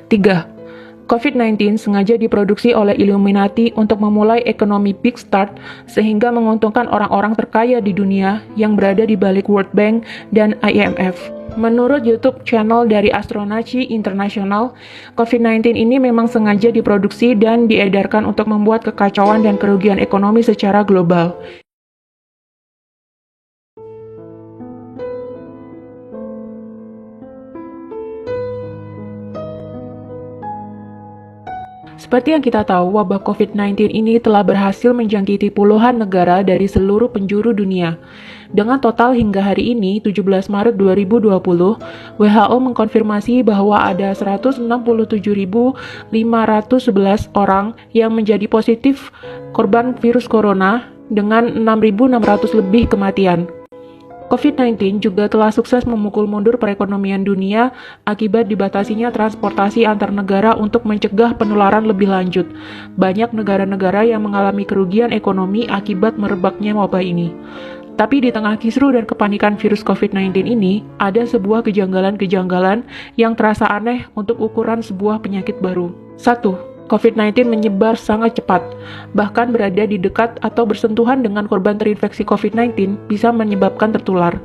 3. COVID-19 sengaja diproduksi oleh Illuminati untuk memulai ekonomi Big Start sehingga menguntungkan orang-orang terkaya di dunia yang berada di balik World Bank dan IMF. Menurut YouTube channel dari Astronaci International, COVID-19 ini memang sengaja diproduksi dan diedarkan untuk membuat kekacauan dan kerugian ekonomi secara global. Seperti yang kita tahu, wabah COVID-19 ini telah berhasil menjangkiti puluhan negara dari seluruh penjuru dunia. Dengan total hingga hari ini, 17 Maret 2020, WHO mengkonfirmasi bahwa ada 167.511 orang yang menjadi positif korban virus corona dengan 6.600 lebih kematian. COVID-19 juga telah sukses memukul mundur perekonomian dunia akibat dibatasinya transportasi antar negara untuk mencegah penularan lebih lanjut. Banyak negara-negara yang mengalami kerugian ekonomi akibat merebaknya wabah ini. Tapi di tengah kisruh dan kepanikan virus COVID-19 ini, ada sebuah kejanggalan-kejanggalan yang terasa aneh untuk ukuran sebuah penyakit baru. 1. COVID-19 menyebar sangat cepat, bahkan berada di dekat atau bersentuhan dengan korban terinfeksi COVID-19 bisa menyebabkan tertular.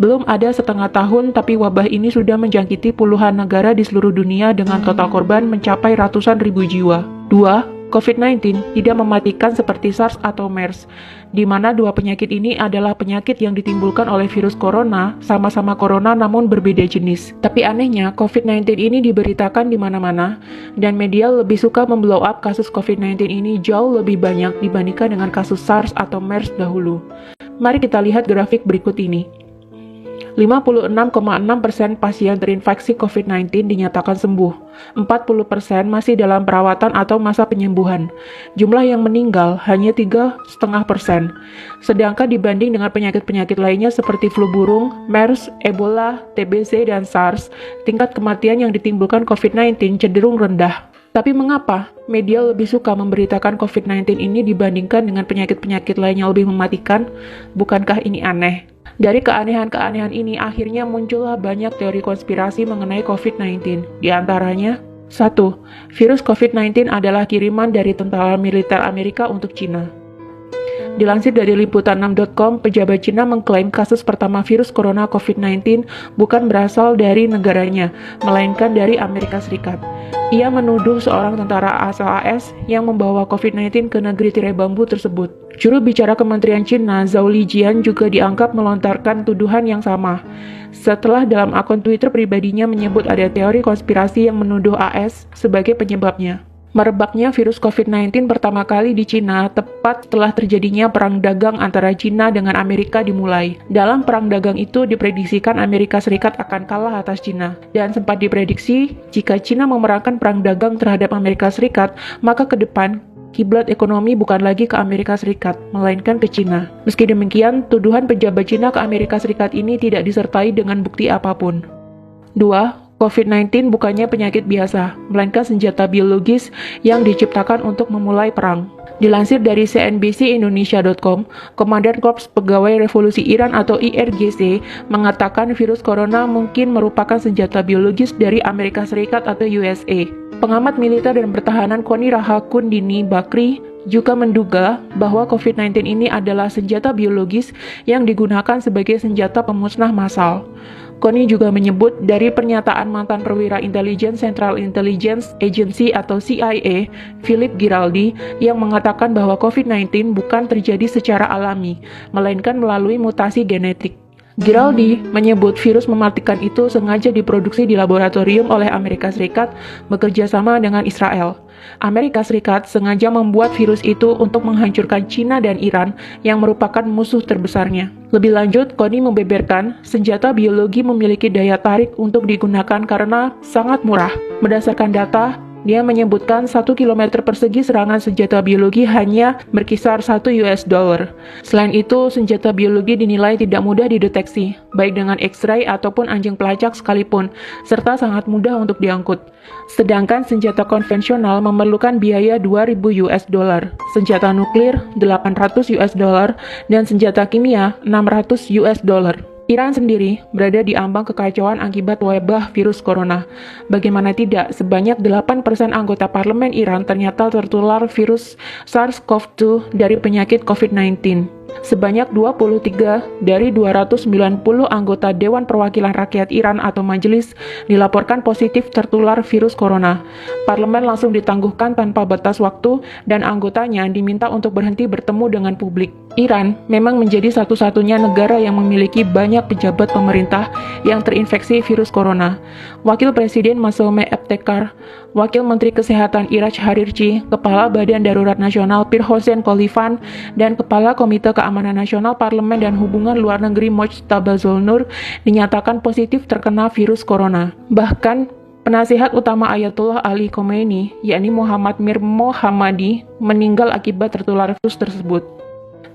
Belum ada setengah tahun, tapi wabah ini sudah menjangkiti puluhan negara di seluruh dunia dengan total korban mencapai ratusan ribu jiwa. 2. COVID-19 tidak mematikan seperti SARS atau MERS, di mana dua penyakit ini adalah penyakit yang ditimbulkan oleh virus corona, sama-sama corona namun berbeda jenis. Tapi anehnya, COVID-19 ini diberitakan di mana-mana, dan media lebih suka memblow up kasus COVID-19 ini jauh lebih banyak dibandingkan dengan kasus SARS atau MERS dahulu. Mari kita lihat grafik berikut ini. 56,6% pasien terinfeksi COVID-19 dinyatakan sembuh. 40% masih dalam perawatan atau masa penyembuhan. Jumlah yang meninggal hanya 3,5%. Sedangkan dibanding dengan penyakit-penyakit lainnya seperti flu burung, MERS, Ebola, TBC, dan SARS, tingkat kematian yang ditimbulkan COVID-19 cenderung rendah. Tapi mengapa media lebih suka memberitakan COVID-19 ini dibandingkan dengan penyakit-penyakit lain yang lebih mematikan? Bukankah ini aneh? Dari keanehan-keanehan ini, akhirnya muncullah banyak teori konspirasi mengenai COVID-19. Di antaranya, 1. Virus COVID-19 adalah kiriman dari tentara militer Amerika untuk Cina. Dilansir dari liputan6.com, pejabat Cina mengklaim kasus pertama virus corona COVID-19 bukan berasal dari negaranya, melainkan dari Amerika Serikat. Ia menuduh seorang tentara asal AS yang membawa COVID-19 ke negeri tirai bambu tersebut. Juru bicara Kementerian Cina, Zhao Lijian, juga dianggap melontarkan tuduhan yang sama. Setelah dalam akun Twitter pribadinya menyebut ada teori konspirasi yang menuduh AS sebagai penyebabnya. Merebaknya virus COVID-19 pertama kali di Cina tepat setelah terjadinya perang dagang antara Cina dengan Amerika dimulai. Dalam perang dagang itu diprediksikan Amerika Serikat akan kalah atas Cina. Dan sempat diprediksi, jika Cina memerankan perang dagang terhadap Amerika Serikat, maka ke depan kiblat ekonomi bukan lagi ke Amerika Serikat, melainkan ke Cina. Meski demikian, tuduhan pejabat Cina ke Amerika Serikat ini tidak disertai dengan bukti apapun. 2. COVID-19 bukannya penyakit biasa, melainkan senjata biologis yang diciptakan untuk memulai perang. Dilansir dari cnbcindonesia.com, Komandan Korps Pegawai Revolusi Iran atau IRGC mengatakan virus corona mungkin merupakan senjata biologis dari Amerika Serikat atau USA. Pengamat militer dan pertahanan Koni Rahakundini Bakri juga menduga bahwa COVID-19 ini adalah senjata biologis yang digunakan sebagai senjata pemusnah massal. Koni juga menyebut dari pernyataan mantan perwira intelijen Central Intelligence Agency atau CIA, Philip Giraldi, yang mengatakan bahwa COVID-19 bukan terjadi secara alami, melainkan melalui mutasi genetik. Giraldi menyebut virus mematikan itu sengaja diproduksi di laboratorium oleh Amerika Serikat bekerja sama dengan Israel. Amerika Serikat sengaja membuat virus itu untuk menghancurkan Cina dan Iran yang merupakan musuh terbesarnya. Lebih lanjut, Koni membeberkan senjata biologi memiliki daya tarik untuk digunakan karena sangat murah. Berdasarkan data, dia menyebutkan 1 km persegi serangan senjata biologi hanya berkisar $1. Selain itu, senjata biologi dinilai tidak mudah dideteksi, baik dengan X-ray ataupun anjing pelacak sekalipun, serta sangat mudah untuk diangkut. Sedangkan senjata konvensional memerlukan biaya $2.000, senjata nuklir $800, dan senjata kimia $600. Iran sendiri berada di ambang kekacauan akibat wabah virus corona. Bagaimana tidak, sebanyak 8% anggota parlemen Iran ternyata tertular virus SARS-CoV-2 dari penyakit COVID-19. Sebanyak 23 dari 290 anggota Dewan Perwakilan Rakyat Iran atau majelis dilaporkan positif tertular virus corona. Parlemen langsung ditangguhkan tanpa batas waktu dan anggotanya diminta untuk berhenti bertemu dengan publik. Iran memang menjadi satu-satunya negara yang memiliki banyak pejabat pemerintah yang terinfeksi virus corona. Wakil Presiden Masoume Ebtekar, Wakil Menteri Kesehatan Iraj Harirchi, Kepala Badan Darurat Nasional Pir Hossein Khalifan, dan Kepala Komite Keamanan Nasional Parlemen dan Hubungan Luar Negeri Mojtaba Zolnur dinyatakan positif terkena virus corona. Bahkan, penasihat utama Ayatollah Ali Khomeini, yakni Muhammad Mir Mohammadi, meninggal akibat tertular virus tersebut.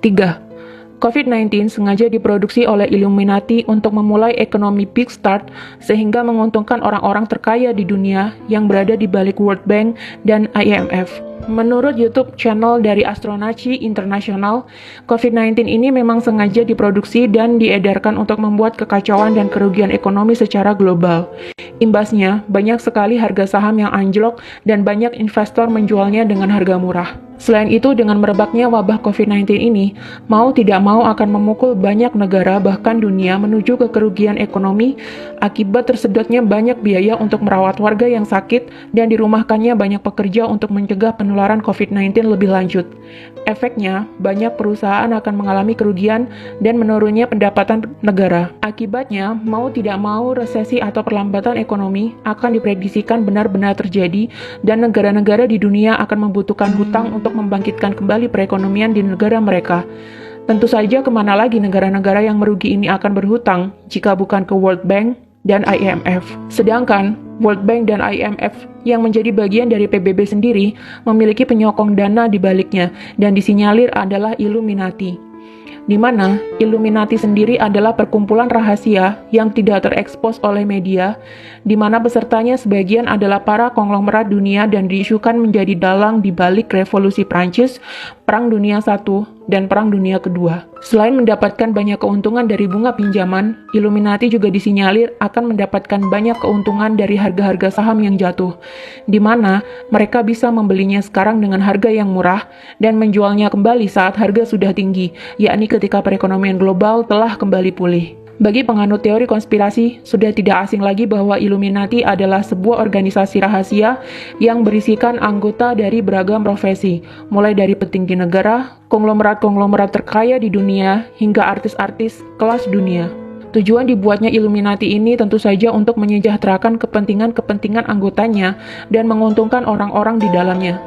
3. COVID-19 sengaja diproduksi oleh Illuminati untuk memulai ekonomi Big Start sehingga menguntungkan orang-orang terkaya di dunia yang berada di balik World Bank dan IMF. Menurut YouTube channel dari Astronaci International, COVID-19 ini memang sengaja diproduksi dan diedarkan untuk membuat kekacauan dan kerugian ekonomi secara global. Imbasnya, banyak sekali harga saham yang anjlok dan banyak investor menjualnya dengan harga murah. Selain itu, dengan merebaknya wabah COVID-19 ini, mau tidak mau akan memukul banyak negara bahkan dunia menuju ke kerugian ekonomi akibat tersedotnya banyak biaya untuk merawat warga yang sakit dan dirumahkannya banyak pekerja untuk mencegah penularan COVID-19 lebih lanjut. Efeknya, banyak perusahaan akan mengalami kerugian dan menurunnya pendapatan negara. Akibatnya, mau tidak mau resesi atau perlambatan ekonomi akan diprediksikan benar-benar terjadi dan negara-negara di dunia akan membutuhkan hutang untuk membangkitkan kembali perekonomian di negara mereka. Tentu saja kemana lagi negara-negara yang merugi ini akan berhutang jika bukan ke World Bank dan IMF. Sedangkan World Bank dan IMF yang menjadi bagian dari PBB sendiri memiliki penyokong dana di baliknya dan disinyalir adalah Illuminati, di mana Illuminati sendiri adalah perkumpulan rahasia yang tidak terekspos oleh media, di mana pesertanya sebagian adalah para konglomerat dunia dan diisukan menjadi dalang di balik revolusi Prancis, Perang Dunia I, dan Perang Dunia Kedua. Selain mendapatkan banyak keuntungan dari bunga pinjaman, Illuminati juga disinyalir akan mendapatkan banyak keuntungan dari harga-harga saham yang jatuh, di mana mereka bisa membelinya sekarang dengan harga yang murah dan menjualnya kembali saat harga sudah tinggi, yakni ketika perekonomian global telah kembali pulih. Bagi penganut teori konspirasi, sudah tidak asing lagi bahwa Illuminati adalah sebuah organisasi rahasia yang berisikan anggota dari beragam profesi, mulai dari petinggi negara, konglomerat-konglomerat terkaya di dunia, hingga artis-artis kelas dunia. Tujuan dibuatnya Illuminati ini tentu saja untuk menyejahterakan kepentingan-kepentingan anggotanya dan menguntungkan orang-orang di dalamnya.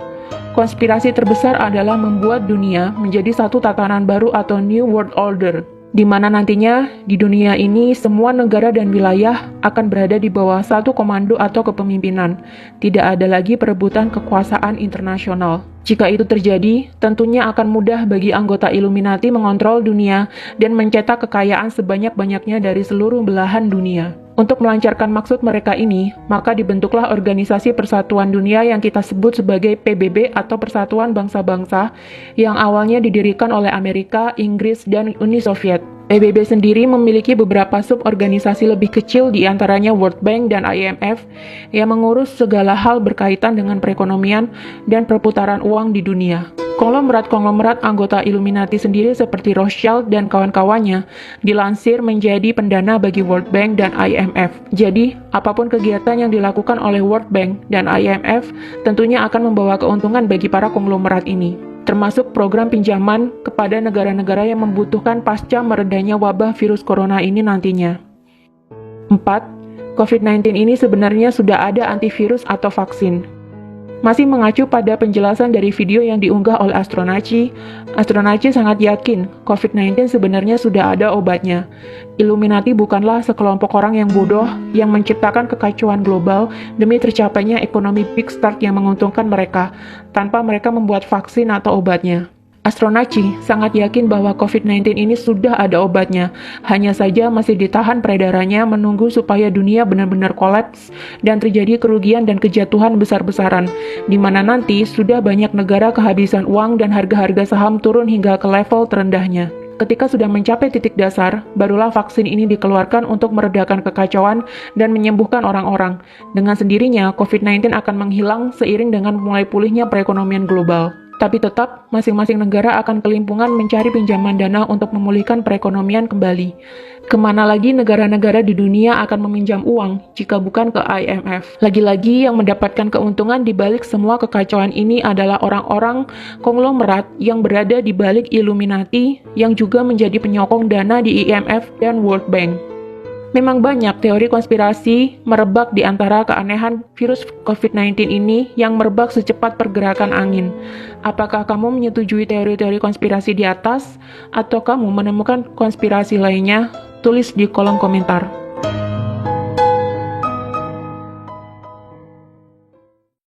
Konspirasi terbesar adalah membuat dunia menjadi satu tatanan baru atau New World Order, di mana nantinya di dunia ini semua negara dan wilayah akan berada di bawah satu komando atau kepemimpinan. Tidak ada lagi perebutan kekuasaan internasional. Jika itu terjadi, tentunya akan mudah bagi anggota Illuminati mengontrol dunia dan mencetak kekayaan sebanyak-banyaknya dari seluruh belahan dunia. Untuk melancarkan maksud mereka ini, maka dibentuklah Organisasi Persatuan Dunia yang kita sebut sebagai PBB atau Persatuan Bangsa-Bangsa yang awalnya didirikan oleh Amerika, Inggris, dan Uni Soviet. PBB sendiri memiliki beberapa suborganisasi lebih kecil di antaranya World Bank dan IMF yang mengurus segala hal berkaitan dengan perekonomian dan perputaran uang di dunia. Konglomerat-konglomerat anggota Illuminati sendiri seperti Rothschild dan kawan-kawannya dilansir menjadi pendana bagi World Bank dan IMF. Jadi, apapun kegiatan yang dilakukan oleh World Bank dan IMF tentunya akan membawa keuntungan bagi para konglomerat ini, termasuk program pinjaman kepada negara-negara yang membutuhkan pasca meredanya wabah virus corona ini nantinya. 4. COVID-19 ini sebenarnya sudah ada antivirus atau vaksin. Masih mengacu pada penjelasan dari video yang diunggah oleh Astronaci sangat yakin COVID-19 sebenarnya sudah ada obatnya. Illuminati bukanlah sekelompok orang yang bodoh yang menciptakan kekacauan global demi tercapainya ekonomi Big Start yang menguntungkan mereka, tanpa mereka membuat vaksin atau obatnya. Astronaci sangat yakin bahwa COVID-19 ini sudah ada obatnya, hanya saja masih ditahan peredarannya menunggu supaya dunia benar-benar kolaps dan terjadi kerugian dan kejatuhan besar-besaran, di mana nanti sudah banyak negara kehabisan uang dan harga-harga saham turun hingga ke level terendahnya. Ketika sudah mencapai titik dasar, barulah vaksin ini dikeluarkan untuk meredakan kekacauan dan menyembuhkan orang-orang. Dengan sendirinya, COVID-19 akan menghilang seiring dengan mulai pulihnya perekonomian global. Tapi tetap, masing-masing negara akan kelimpungan mencari pinjaman dana untuk memulihkan perekonomian kembali. Kemana lagi negara-negara di dunia akan meminjam uang jika bukan ke IMF? Lagi-lagi yang mendapatkan keuntungan di balik semua kekacauan ini adalah orang-orang konglomerat yang berada di balik Illuminati yang juga menjadi penyokong dana di IMF dan World Bank. Memang banyak teori konspirasi merebak di antara keanehan virus COVID-19 ini yang merebak secepat pergerakan angin. Apakah kamu menyetujui teori-teori konspirasi di atas, atau kamu menemukan konspirasi lainnya? Tulis di kolom komentar.